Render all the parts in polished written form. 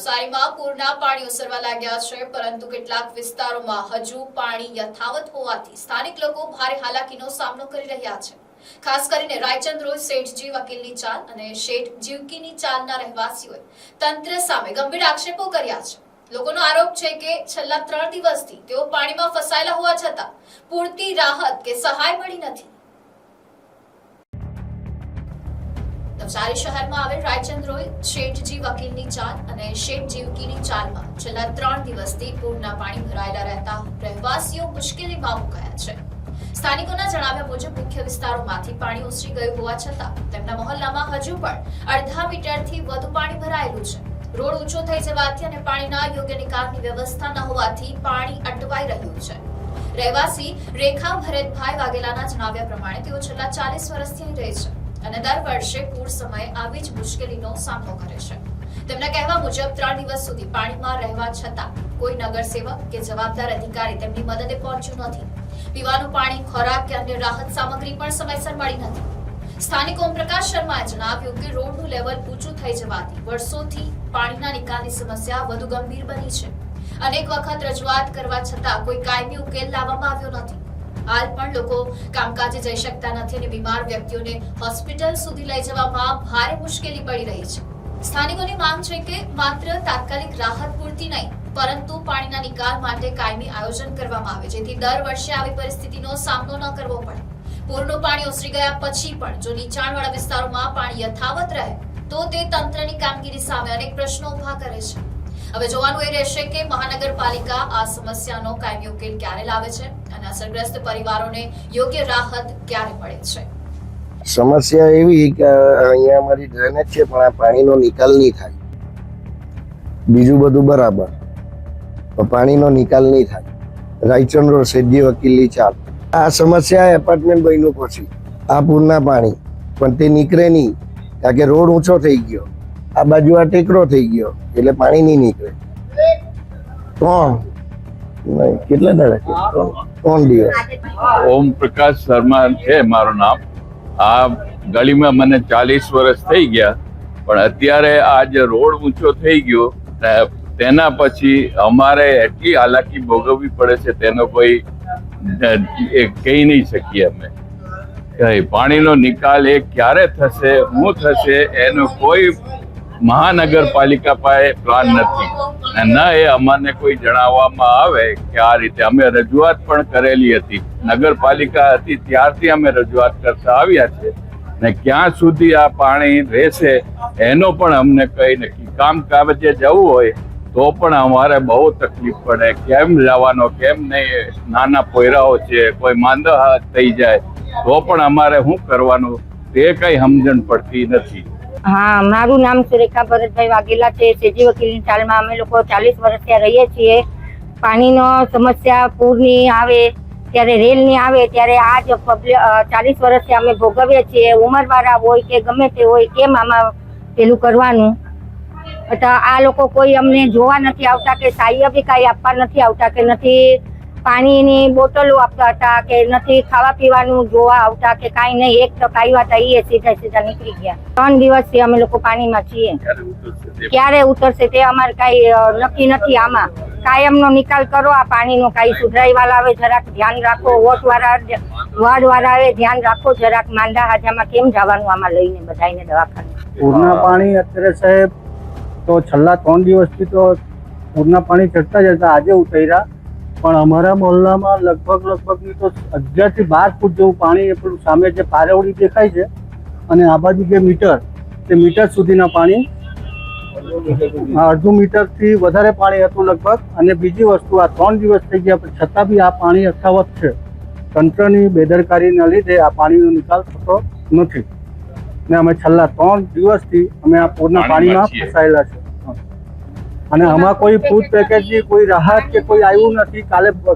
નવસારીમાં પૂરના પાણી ઓસરવા લાગ્યા છે, પરંતુ કેટલાક વિસ્તારોમાં હજુ પાણી યથાવત હોવાથી સ્થાનિક લોકો ભારે હાલાકીનો સામનો કરી રહ્યા છે। ખાસ કરીને રાયચંદ રોડ શેઠજી વકીલની ચાલ અને શેઠ જીવકીની ચાલના રહેવાસીઓએ તંત્ર સામે ગંભીર આક્ષેપો કર્યા છે। લોકોનો આરોપ છે કે છેલ્લા 3 દિવસથી તેઓ પાણીમાં ફસાયેલા હોવા છતાં પૂરતી રાહત કે સહાય મળી નથી। નવસારી શહેરમાં આવેલ રાયચંદ રોડ શેઠજી વકીલની ચાલ અને શેઠ જીવકીની ચાલમાં છેલ્લા 3 દિવસથી પૂરના પાણી ભરાયેલા રહેતા રહેવાસીઓ મુશ્કેલીમાં મુકાયા છે। સ્થાનિકોના જણાવ્યા મુજબ મુખ્ય વિસ્તારોમાંથી પાણી ઓસરી ગયું હોવા છતાં તેમના મહોલ્લામાં હજુ પણ અડધા મીટરથી વધુ પાણી ભરાયેલું છે। રોડ ઊંચો થઈ જવાથી અને પાણીના યોગ્ય નિકાલની વ્યવસ્થા ન હોવાથી પાણી અટવાઈ રહ્યું છે। રહેવાસી રેખા ભરતભાઈ વાઘેલાના જણાવ્યા પ્રમાણે તેઓ છેલ્લા 40 વર્ષથી અહીં રહે છે અને દર વર્ષે પૂર સમયે આવી જ મુશ્કેલીનો સામનો કરે છે। તેમના કહેવા મુજબ 3 દિવસ સુધી પાણીમાં રહેવા છતાં કોઈ નગરસેવક કે જવાબદાર અધિકારી તેમની મદદે પહોંચ્યું નથી। પીવાનું પાણી, ખોરાક કે અન્ય રાહત સામગ્રી પણ સમયસર મળી નથી। સ્થાનિક ઓમપ્રકાશ શર્માએ જણાવ્યું કે રોડનું લેવલ ઊંચું થઈ જવાથી વર્ષોથી પાણીના નિકાલની સમસ્યા વધુ ગંભીર બની છે। અનેક વખત રજૂઆત કરવા છતાં કોઈ કાયમી ઉકેલ લાવવામાં આવ્યો નથી। હાલ પણ લોકો કામકાજે જઈ શકતા નથી અને બીમાર વ્યક્તિઓને હોસ્પિટલ સુધી લઈ જવામાં ભારે મુશ્કેલી પડી રહી છે। સ્થાનિકોની માંગ છે કે માત્ર તાત્કાલિક રાહત પૂરતી નહીં, પરંતુ પાણીના નિકાલ માટે કાયમી આયોજન કરવામાં આવે, જેથી દર વર્ષે આવી પરિસ્થિતિનો સામનો ન કરવો પડે। પૂરનું પાણી ઓસરી ગયા પછી પણ જો નીચાણવાળા વિસ્તારોમાં પાણી યથાવત રહે તો તે તંત્રની કામગીરી સામે અનેક પ્રશ્નો ઊભા કરે છે। હવે જોવાનું એ રહેશે કે મહાનગરપાલિકા આ સમસ્યાનો કાયમી ઉકેલ ક્યારે લાવે છે અને અસરગ્રસ્ત પરિવારોને યોગ્ય રાહત ક્યારે મળે છે। સમસ્યા એવી કે અહીંયા અમારી ડ્રેનેજ છે પણ આ પાણીનો નિકાલ નહીં થાય। બીજું બધું બરાબર, પણ પાણીનો નિકાલ નહીં થાય। રાયચંદ રોડ શેઠજી વકીલની ચાલ, આ સમસ્યા એપાર્ટમેન્ટ બન્યું પછી આ પૂરના પાણી પણ તે નીકળે નહીં, કારણ કે રોડ ઊંચો થઈ ગયો, આ બાજુ આ ટેકરો થઈ ગયો એટલે પાણી નહીં નીકળે। કેટલા દાડા? 3 દિવસ। ઓમ પ્રકાશ શર્મા છે મારું નામ। આ ગલીમાં મને 40 વર્ષ થઈ ગયા, પણ અત્યારે આ જે રોડ ઊંચો થઈ ગયો તેના પછી અમારે એટલી હાલાકી ભોગવવી પડે છે તેનો કોઈ કહી નહીં શકીએ અમે। પાણીનો નિકાલ એ ક્યારે થશે, શું થશે એનો કોઈ મહાનગરપાલિકા પાસે પ્લાન નથી અને ન એ અમને કોઈ જણાવવામાં આવે કે આ રીતે। અમે રજૂઆત પણ કરેલી હતી, નગરપાલિકા હતી ત્યારથી અમે રજૂઆત કરતા આવ્યા છે ને ક્યાં સુધી આ પાણી રહેશે એનો પણ અમને કઈ નથી। કામકાજે જવું હોય તો પણ અમારે બહુ તકલીફ પડે, કેમ જવાનો, કેમ નહીં। નાના પોયરાઓ છે, કોઈ માંદા થઈ જાય તો પણ અમારે શું કરવાનું તે કઈ સમજણ પડતી નથી। હા, મારું નામ છે રેખા ભરતભાઈ વાઘેલા છે। શેઠજી વકીલની ચાલમાં અમે લોકો 40 વર્ષ ત્યાં રહીએ છીએ। પાણીનો સમસ્યા પૂરની આવે ત્યારે, રેલની આવે ત્યારે આ જ 40 વર્ષથી અમે ભોગવીએ છીએ। ઉંમરવાળા હોય કે ગમે તે હોય, કેમ આમાં પેલું કરવાનું? આ લોકો કોઈ અમને જોવા નથી આવતા કે સહાય બી કાંઈ આપવા નથી આવતા, કે નથી પાણીની બોટલો આપતા હતા, કે નથી ખાવા પીવાનું જોવા આવતા, કે કાંઈ નહીં। એક ટક આવ્યા હતા એ સીધા નીકળી ગયા। 3 દિવસથી અમે લોકો પાણીમાં છીએ। ક્યારે ઉતરશે તે અમારે કાંઈ નક્કી નથી। આમાં કાયમનો નિકાલ કરો, આ પાણીનો કાંઈ સુધરાઈવાળા આવે જરાક ધ્યાન રાખો, વાર્ડવાળા આવે ધ્યાન રાખો જરાક। માંદા હાજામાં કેમ જવાનું આમાં લઈને બધાને દવાખાને? પૂરના પાણી અત્યારે સાહેબ તો છેલ્લા 3 દિવસથી તો પૂરના પાણી ચડતા જતા આજે ઉતર્યા, પણ અમારા મહોલ્લામાં લગભગ તો 11 થી 12 ફૂટ જેવું પાણી પેલું સામે જે પારેવડી દેખાય છે અને આ બાજુ જે મીટર તે મીટર સુધીના પાણી, અડધું મીટરથી વધારે પાણી હતું લગભગ। અને બીજી વસ્તુ, આ 3 દિવસ થઈ ગયા પણ છતાં બી આ પાણી યથાવત છે। તંત્રની બેદરકારીના લીધે આ પાણીનો નિકાલ થતો નથી ને અમે છેલ્લા 3 દિવસથી અમે આ પૂરના પાણીમાં ફસાયેલા છે અને આમાં કોઈ ફૂડ પેકેજની કોઈ રાહત કે કોઈ આવ્યું નથી।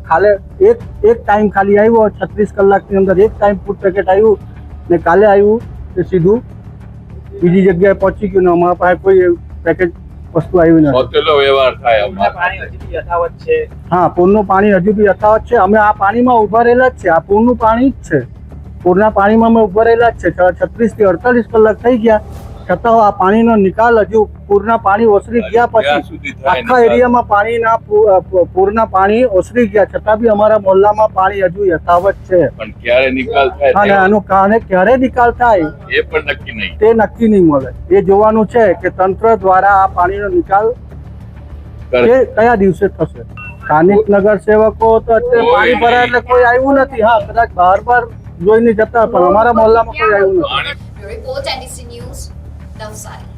કાલે એક ટાઈમ ખાલી આવ્યો, 36 કલાકની અંદર એક ટાઈમ ફૂડ પેકેટ આવ્યું ને કાલે આવ્યું તે સીધું બીજી જગ્યાએ પહોંચી ગયું ને અમારા પાસે કોઈ પેકેજ વસ્તુ આવી નથી। હા, પૂરનું પાણી હજુ બી યથાવત છે। અમે આ પાણીમાં ઉભા રહેલા જ છે, આ પૂરનું પાણી જ છે। પૂરના પાણીમાં અમે ઉભા રહેલા જ છે। 36 થી 48 કલાક થઈ ગયા છતાં આ પાણીનો નિકાલ હજુ પૂરના પાણી ઓસરી ગયા ક્યાં પછી સુધી થાય આખા નિકાલ? એરિયામાં પૂરના પાણી ઓસરી ગયા છતાં બી અમારા મોહલ્લામાં પાણી હજુ યથાવત છે પણ ક્યારે નિકાલ થાય અને આનું કારણે ક્યારે નિકાલ થાય એ પણ નક્કી નહીં. તે નક્કી નહીં મળે. એ જોવાનું છે કે તંત્ર દ્વારા આ પાણીનો નિકાલ કરે. એ કયા દિવસે થશે. સ્થાનિક નગર સેવકો તો અત્યારે પાણી ભરાય એટલે કોઈ આવ્યું નથી. હા, કદાચ બહાર જોઈને જતા, પણ અમારા મોહલ્લામાં કોઈ આવ્યું નથી. પાણી રિપોર્ટ NDC ન્યૂઝ નવસારી.